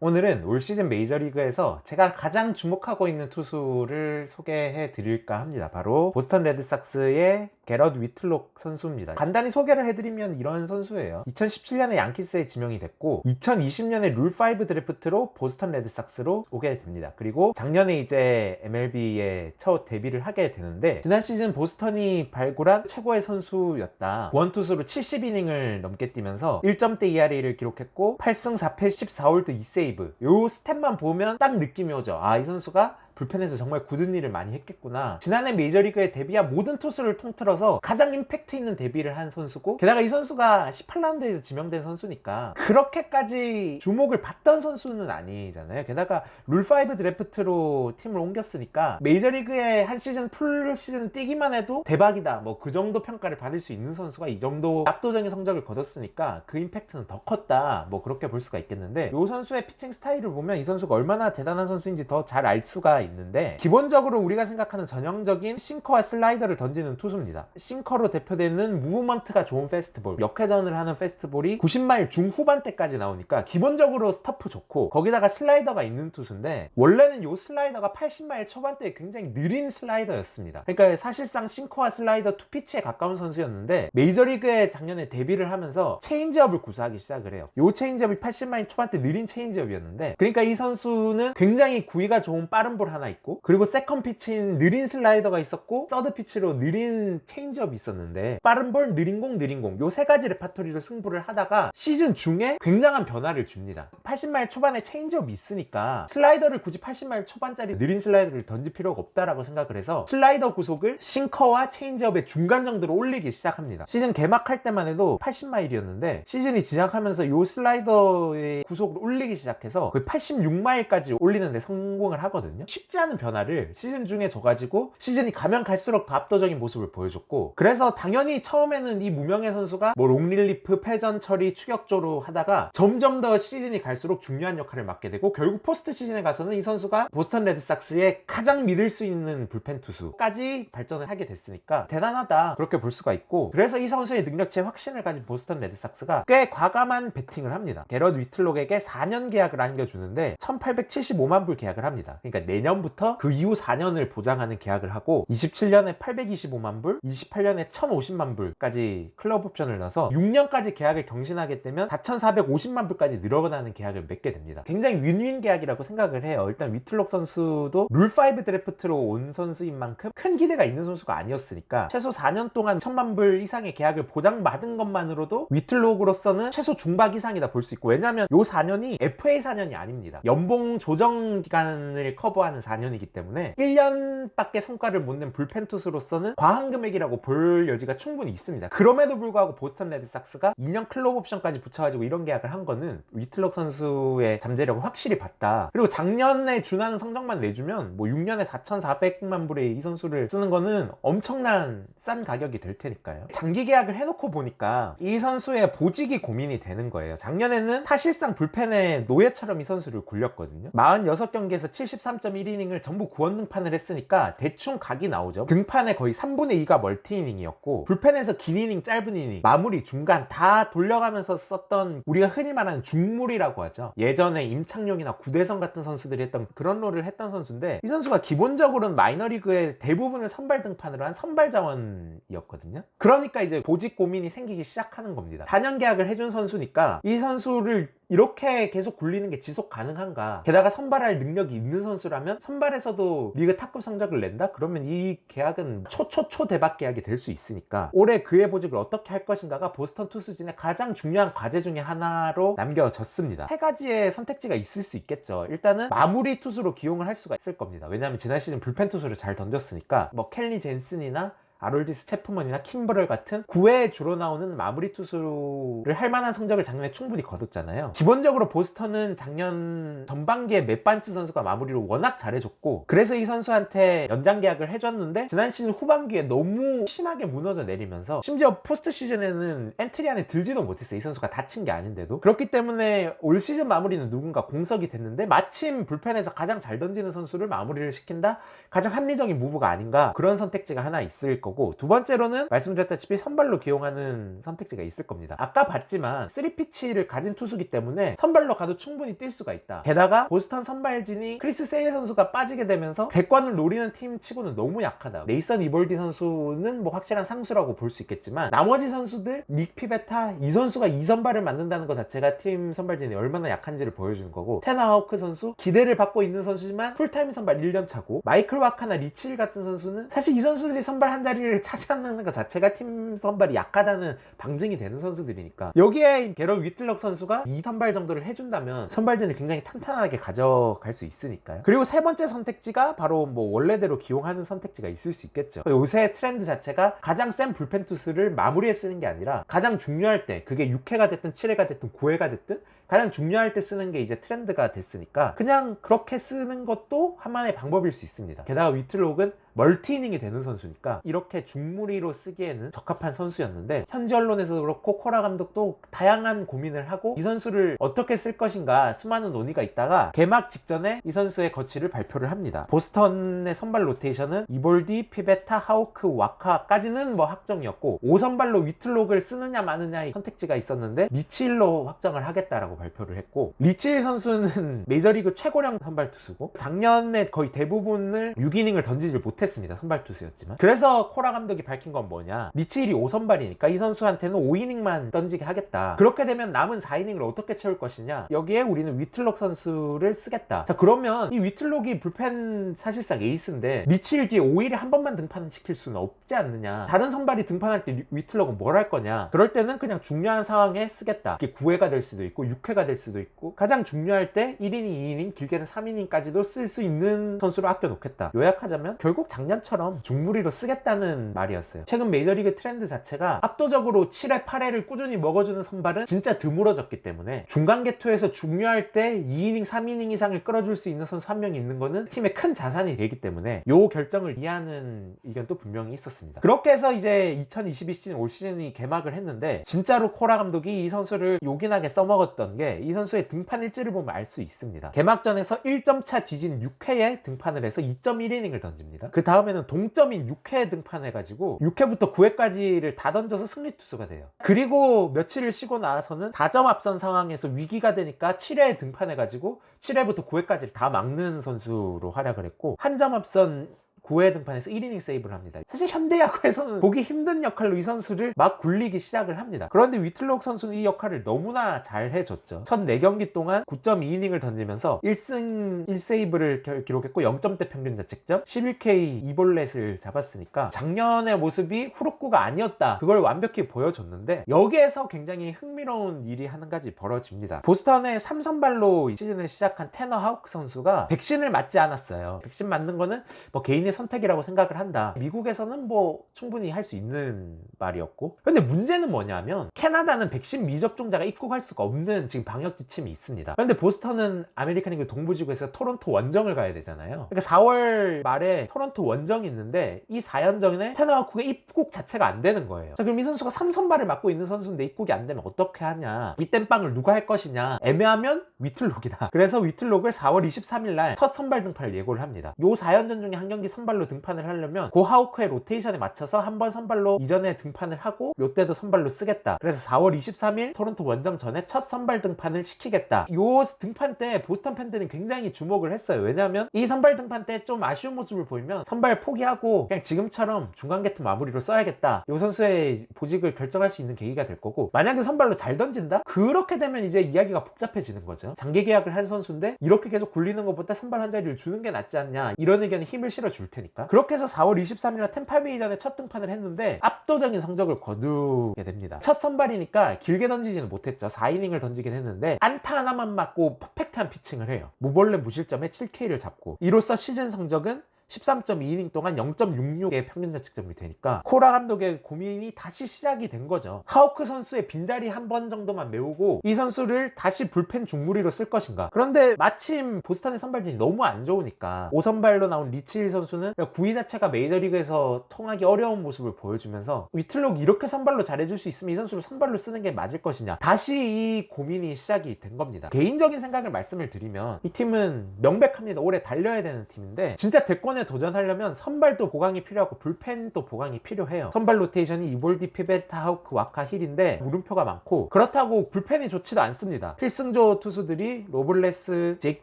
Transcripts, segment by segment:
오늘은 올 시즌 메이저리그에서 제가 가장 주목하고 있는 투수를 소개해 드릴까 합니다. 바로 보스턴 레드삭스의 게럿 위틀록 선수입니다. 간단히 소개를 해드리면 이런 선수예요. 2017년에 양키스에 지명이 됐고 2020년에 룰5 드래프트로 보스턴 레드삭스로 오게 됩니다. 그리고 작년에 이제 MLB에 첫 데뷔를 하게 되는데, 지난 시즌 보스턴이 발굴한 최고의 선수였다. 구원투수로 70이닝을 넘게 뛰면서 1점대 ERA를 기록했고 8승 4패 14홀드 2세이브. 요 스탯만 보면 딱 느낌이 오죠. 아, 이 선수가 불펜에서 정말 굳은 일을 많이 했겠구나. 지난해 메이저리그에 데뷔한 모든 투수를 통틀어서 가장 임팩트 있는 데뷔를 한 선수고, 게다가 이 선수가 18라운드에서 지명된 선수니까 그렇게까지 주목을 받던 선수는 아니잖아요. 게다가 룰5 드래프트로 팀을 옮겼으니까 메이저리그에 한 시즌 풀 시즌 뛰기만 해도 대박이다, 뭐 그 정도 평가를 받을 수 있는 선수가 이 정도 압도적인 성적을 거뒀으니까 그 임팩트는 더 컸다, 뭐 그렇게 볼 수가 있겠는데, 이 선수의 피칭 스타일을 보면 이 선수가 얼마나 대단한 선수인지 더 잘 알 수가 있는데, 기본적으로 우리가 생각하는 전형적인 싱커와 슬라이더를 던지는 투수입니다. 싱커로 대표되는 무브먼트가 좋은 페스트볼, 역회전을 하는 페스트볼이 90마일 중후반대까지 나오니까 기본적으로 스터프 좋고, 거기다가 슬라이더가 있는 투수인데, 원래는 이 슬라이더가 80마일 초반대에 굉장히 느린 슬라이더였습니다. 그러니까 사실상 싱커와 슬라이더 투피치에 가까운 선수였는데, 메이저리그에 작년에 데뷔를 하면서 체인지업을 구사하기 시작을 해요. 이 체인지업이 80마일 초반대 느린 체인지업이었는데, 그러니까 이 선수는 굉장히 구위가 좋은 빠른 볼 하나 있고, 그리고 세컨 피치인 느린 슬라이더가 있었고, 서드 피치로 느린 체인지업이 있었는데, 빠른 볼, 느린 공, 느린 공, 요 세 가지 레파토리로 승부를 하다가 시즌 중에 굉장한 변화를 줍니다. 80마일 초반에 체인지업이 있으니까 슬라이더를 굳이 80마일 초반짜리 느린 슬라이더를 던질 필요가 없다라고 생각을 해서 슬라이더 구속을 싱커와 체인지업의 중간 정도로 올리기 시작합니다. 시즌 개막할 때만 해도 80마일이었는데 시즌이 지나가면서 요 슬라이더의 구속을 올리기 시작해서 거의 86마일까지 올리는데 성공을 하거든요. 쉽지 않은 변화를 시즌 중에 줘가지고 시즌이 가면 갈수록 더 압도적인 모습을 보여줬고, 그래서 당연히 처음에는 이 무명의 선수가 뭐 롱릴리프, 패전 처리, 추격조로 하다가 점점 더 시즌이 갈수록 중요한 역할을 맡게 되고, 결국 포스트 시즌에 가서는 이 선수가 보스턴 레드삭스의 가장 믿을 수 있는 불펜 투수까지 발전을 하게 됐으니까 대단하다, 그렇게 볼 수가 있고, 그래서 이 선수의 능력치에 확신을 가진 보스턴 레드삭스가 꽤 과감한 베팅을 합니다. 게럿 위틀록에게 4년 계약을 안겨주는데 1875만 불 계약을 합니다. 그러니까 내년부터 그 이후 4년을 보장하는 계약을 하고, 27년에 825만 불, 28년에 1050만 불까지 클럽 옵션을 넣어서 6년까지 계약을 경신하게 되면 4450만 불까지 늘어나는 계약을 맺게 됩니다. 굉장히 윈윈 계약이라고 생각을 해요. 일단 위틀록 선수도 룰5 드래프트로 온 선수인 만큼 큰 기대가 있는 선수가 아니었으니까 최소 4년 동안 1000만 불 이상의 계약을 보장받은 것만으로도 위틀록으로서는 최소 중박 이상이다 볼 수 있고, 왜냐하면 요 4년이 FA 4년이 아닙니다. 연봉 조정 기간을 커버하는 4년이기 때문에 1년밖에 성과를 못 낸 불펜 투수로서는 과한 금액이라고 볼 여지가 충분히 있습니다. 그럼에도 불구하고 보스턴 레드삭스가 2년 클럽 옵션까지 붙여가지고 이런 계약을 한 거는 위틀록 선수의 잠재력을 확실히 봤다. 그리고 작년에 준하는 성적만 내주면 뭐 6년에 4400만 불에 이 선수를 쓰는 거는 엄청난 싼 가격이 될 테니까요. 장기 계약을 해놓고 보니까 이 선수의 보직이 고민이 되는 거예요. 작년에는 사실상 불펜의 노예처럼 이 선수를 굴렸거든요. 46경기에서 73.1이닝을 전부 구원 등판을 했으니까 대충 각이 나오죠. 등판의 거의 3분의 2가 멀티 이닝이었고, 불펜에서 긴 이닝, 짧은 이닝, 마무리, 중간 다 돌려가면서 썼던 우리가 흔히 말하는 중물이라고 하죠. 예전에 임창용이나 구대성 같은 선수들이 했던 그런 롤을 했던 선수인데, 이 선수가 기본적으로는 마이너리그의 대부분을 선발 등판으로 한 선발 자원이었거든요. 그러니까 이제 보직 고민이 생기기 시작하는 겁니다. 4년 계약을 해준 선수니까 이 선수를 이렇게 계속 굴리는 게 지속 가능한가? 게다가 선발할 능력이 있는 선수라면 선발에서도 리그 탑급 성적을 낸다? 그러면 이 계약은 초초초 대박 계약이 될 수 있으니까 올해 그의 보직을 어떻게 할 것인가가 보스턴 투수진의 가장 중요한 과제 중에 하나로 남겨졌습니다. 세 가지의 선택지가 있을 수 있겠죠. 일단은 마무리 투수로 기용을 할 수가 있을 겁니다. 왜냐하면 지난 시즌 불펜 투수를 잘 던졌으니까 뭐 켈리 젠슨이나 아롤디스 체프먼이나 킴버럴 같은 9회에 주로 나오는 마무리 투수를 할 만한 성적을 작년에 충분히 거뒀잖아요. 기본적으로 보스턴은 작년 전반기에 맷반스 선수가 마무리를 워낙 잘해줬고, 그래서 이 선수한테 연장 계약을 해줬는데 지난 시즌 후반기에 너무 심하게 무너져 내리면서 심지어 포스트 시즌에는 엔트리 안에 들지도 못했어요. 이 선수가 다친 게 아닌데도. 그렇기 때문에 올 시즌 마무리는 누군가 공석이 됐는데, 마침 불펜에서 가장 잘 던지는 선수를 마무리를 시킨다? 가장 합리적인 무브가 아닌가, 그런 선택지가 하나 있을 거고, 두 번째로는 말씀드렸다시피 선발로 기용하는 선택지가 있을 겁니다. 아까 봤지만 3피치를 가진 투수기 때문에 선발로 가도 충분히 뛸 수가 있다. 게다가 보스턴 선발진이 크리스 세일 선수가 빠지게 되면서 대권을 노리는 팀 치고는 너무 약하다. 네이선 이볼디 선수는 뭐 확실한 상수라고 볼 수 있겠지만, 나머지 선수들 닉 피베타 이 선수가 2선발을 맡는다는 것 자체가 팀 선발진이 얼마나 약한지를 보여주는 거고, 테나 하우크 선수 기대를 받고 있는 선수지만 풀타임 선발 1년 차고, 마이클 와카나 리치일 같은 선수는 사실 이 선수들이 선발 한 자리를 차지하는 것 자체가 팀 선발이 약하다는 방증이 되는 선수들이니까, 여기에 게럿 위틀럭 선수가 2선발 정도를 해준다면 선발진을 굉장히 탄탄하게 가져갈 수 있으니까요. 그리고 세 번째 선택지가 바로 뭐 원래대로 기용하는 선택지가 있을 수 있겠죠. 요새 트렌드 자체가 가장 센 불펜 투수를 마무리에 쓰는 게 아니라 가장 중요할 때, 그게 6회가 됐든 7회가 됐든 9회가 됐든 가장 중요할 때 쓰는 게 이제 트렌드가 됐으니까 그냥 그렇게 쓰는 것도 하나의 방법일 수 있습니다. 게다가 위틀록은 멀티이닝이 되는 선수니까 이렇게 중무리로 쓰기에는 적합한 선수였는데, 현지 언론에서도 그렇고 코라 감독도 다양한 고민을 하고 이 선수를 어떻게 쓸 것인가 수많은 논의가 있다가 개막 직전에 이 선수의 거취를 발표를 합니다. 보스턴의 선발 로테이션은 이볼디, 피베타, 하우크, 와카까지는 뭐 확정이었고, 5선발로 위틀록을 쓰느냐 마느냐의 선택지가 있었는데 리치일로 확정을 하겠다라고 발표를 했고, 리치일 선수는 메이저리그 최고령 선발 투수고 작년에 거의 대부분을 6이닝을 던지질 못했습니다. 선발 투수였지만. 그래서 코라 감독이 밝힌 건 뭐냐, 리치일이 5선발이니까 이 선수한테는 5이닝만 던지게 하겠다. 그렇게 되면 남은 4이닝을 어떻게 채울 것이냐, 여기에 우리는 위틀록 선수를 쓰겠다. 자, 그러면 이 위틀록이 불펜 사실상 에이스인데 리치일 뒤에 5일에 한 번만 등판시킬 수는 없지 않느냐. 다른 선발이 등판할 때 위틀록은 뭘 할 거냐. 그럴 때는 그냥 중요한 상황에 쓰겠다. 이게 9회가 될 수도 있고 6회가 될 수도 있고, 가장 중요할 때 1이닝, 2이닝, 길게는 3이닝까지도 쓸 수 있는 선수로 아껴놓겠다. 요약하자면 결국 작년처럼 중무리로 쓰겠다는 말이었어요. 최근 메이저리그 트렌드 자체가 압도적으로 7회, 8회를 꾸준히 먹어주는 선발은 진짜 드물어졌기 때문에 중간 개투에서 중요할 때 2이닝, 3이닝 이상을 끌어줄 수 있는 선수 한 명이 있는 거는 팀의 큰 자산이 되기 때문에 요 결정을 이해하는 의견도 분명히 있었습니다. 그렇게 해서 이제 2022 시즌, 올 시즌이 개막을 했는데, 진짜로 코라 감독이 이 선수를 요긴하게 써먹었던 게 이 선수의 등판 일지를 보면 알 수 있습니다. 개막전에서 1점 차 뒤진 6회에 등판을 해서 2.1이닝을 던집니다. 그 다음에는 동점인 6회에 등판해가지고 6회부터 9회까지를 다 던져서 승리 투수가 돼요. 그리고 며칠을 쉬고 나서는 4점 앞선 상황에서 위기가 되니까 7회에 등판해가지고 7회부터 9회까지를 다 막는 선수로 활약을 했고, 한 점 앞선 9회 등판에서 1이닝 세이브를 합니다. 사실 현대야구에서는 보기 힘든 역할로 이 선수를 막 굴리기 시작을 합니다. 그런데 위틀록 선수는 이 역할을 너무나 잘 해줬죠. 첫 4경기 동안 9.2이닝을 던지면서 1승 1세이브를 기록했고 0점대 평균 자책점, 11K 2볼넷을 잡았으니까 작년의 모습이 후루꾸가 아니었다, 그걸 완벽히 보여줬는데, 여기에서 굉장히 흥미로운 일이 한 가지 벌어집니다. 보스턴의 3선발로 시즌을 시작한 테너 하우크 선수가 백신을 맞지 않았어요. 백신 맞는 거는 뭐 개인의 선택이라고 생각을 한다. 미국에서는 뭐 충분히 할 수 있는 말이었고, 근데 문제는 뭐냐면 캐나다는 백신 미접종자가 입국할 수가 없는 지금 방역 지침이 있습니다. 그런데 보스턴은 아메리칸 리그 동부지구에서 토론토 원정을 가야 되잖아요. 그러니까 4월 말에 토론토 원정이 있는데 이 4연전에 테너 하우크가 입국 자체가 안 되는 거예요. 자, 그럼 이 선수가 3선발을 맡고 있는 선수인데 입국이 안 되면 어떻게 하냐, 이 땜빵을 누가 할 것이냐, 애매하면 위틀록이다. 그래서 위틀록을 4월 23일 날 첫 선발 등판을 예고를 합니다. 요 4연전 중에 한 경기 선발로 등판을 하려면 고 하우크의 로테이션에 맞춰서 한 번 선발로 이전에 등판을 하고 요때도 선발로 쓰겠다. 그래서 4월 23일 토론토 원정 전에 첫 선발 등판을 시키겠다. 요 등판 때 보스턴 팬들은 굉장히 주목을 했어요. 왜냐하면 이 선발 등판 때 좀 아쉬운 모습을 보이면 선발 포기하고 그냥 지금처럼 중간 개투 마무리로 써야겠다, 요 선수의 보직을 결정할 수 있는 계기가 될 거고, 만약에 선발로 잘 던진다? 그렇게 되면 이제 이야기가 복잡해지는 거죠. 장기 계약을 한 선수인데 이렇게 계속 굴리는 것보다 선발 한 자리를 주는 게 낫지 않냐, 이런 의견에 힘을 실어 줄 테니까. 그렇게 해서 4월 23일날 템파베이 전에 첫 등판을 했는데 압도적인 성적을 거두게 됩니다. 첫 선발이니까 길게 던지지는 못했죠. 4이닝을 던지긴 했는데 안타 하나만 맞고 퍼펙트한 피칭을 해요. 무볼넷 무실점에 7K를 잡고, 이로써 시즌 성적은 13.2이닝 동안 0.66의 평균 자책점이 되니까 코라 감독의 고민이 다시 시작이 된 거죠. 하우크 선수의 빈자리 한 번 정도만 메우고 이 선수를 다시 불펜 중무리로 쓸 것인가. 그런데 마침 보스턴의 선발진이 너무 안 좋으니까 5선발로 나온 리치일 선수는 구위 자체가 메이저리그에서 통하기 어려운 모습을 보여주면서 위틀록이 이렇게 선발로 잘해줄 수 있으면 이 선수를 선발로 쓰는 게 맞을 것이냐, 다시 이 고민이 시작이 된 겁니다. 개인적인 생각을 말씀을 드리면 이 팀은 명백합니다. 올해 달려야 되는 팀인데 진짜 대권에 시즌에 도전하려면 선발도 보강이 필요하고 불펜도 보강이 필요해요. 선발 로테이션이 이볼디, 피베타, 하우크, 와카, 힐인데 물음표가 많고, 그렇다고 불펜이 좋지도 않습니다. 필승조 투수들이 로블레스, 제이크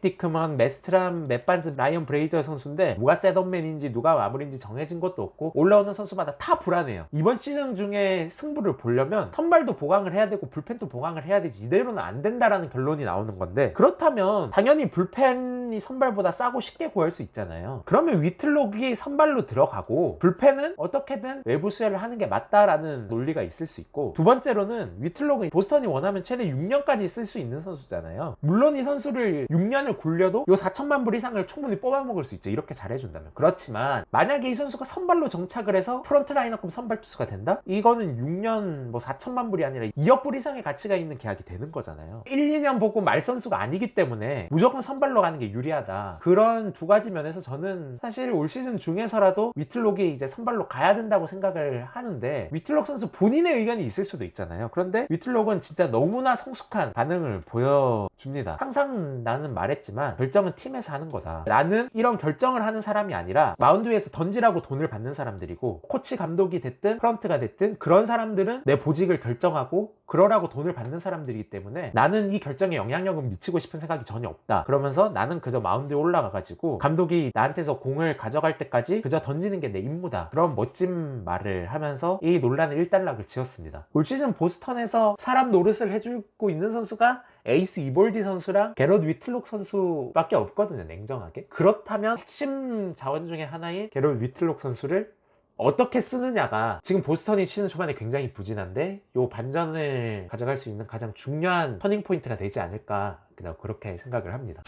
디크먼, 메스트람, 맷반스, 라이언 브레이저 선수인데 누가 셋업맨인지 누가 마무리인지 정해진 것도 없고 올라오는 선수마다 다 불안해요. 이번 시즌 중에 승부를 보려면 선발도 보강을 해야 되고 불펜도 보강을 해야 되지, 이대로는 안 된다라는 결론이 나오는 건데, 그렇다면 당연히 불펜이 선발보다 싸고 쉽게 구할 수 있잖아요. 그러면 위틀록이 선발로 들어가고 불펜은 어떻게든 외부 수혈을 하는 게 맞다라는 논리가 있을 수 있고, 두 번째로는 위틀록은 보스턴이 원하면 최대 6년까지 쓸 수 있는 선수잖아요. 물론 이 선수를 6년을 굴려도 요 4천만 불 이상을 충분히 뽑아먹을 수 있죠, 이렇게 잘해준다면. 그렇지만 만약에 이 선수가 선발로 정착을 해서 프런트 라인업급 선발 투수가 된다? 이거는 6년 뭐 4천만 불이 아니라 2억 불 이상의 가치가 있는 계약이 되는 거잖아요. 1, 2년 보고 말 선수가 아니기 때문에 무조건 선발로 가는 게 유리하다. 그런 두 가지 면에서 저는 사실 올 시즌 중에서라도 위틀록이 이제 선발로 가야 된다고 생각을 하는데, 위틀록 선수 본인의 의견이 있을 수도 있잖아요. 그런데 위틀록은 진짜 너무나 성숙한 반응을 보여줍니다. 항상 나는 말했지만 결정은 팀에서 하는 거다. 나는 이런 결정을 하는 사람이 아니라 마운드 위에서 던지라고 돈을 받는 사람들이고, 코치 감독이 됐든 프런트가 됐든 그런 사람들은 내 보직을 결정하고 그러라고 돈을 받는 사람들이기 때문에 나는 이 결정에 영향력은 미치고 싶은 생각이 전혀 없다. 그러면서 나는 그저 마운드에 올라가가지고 감독이 나한테서 공을 가져갈 때까지 그저 던지는 게 내 임무다, 그런 멋진 말을 하면서 이 논란의 일단락을 지었습니다. 올 시즌 보스턴에서 사람 노릇을 해주고 있는 선수가 에이스 이볼디 선수랑 게럿 위틀록 선수밖에 없거든요, 냉정하게. 그렇다면 핵심 자원 중에 하나인 게럿 위틀록 선수를 어떻게 쓰느냐가 지금 보스턴이 시즌 초반에 굉장히 부진한데 요 반전을 가져갈 수 있는 가장 중요한 터닝 포인트가 되지 않을까, 그렇게 생각을 합니다.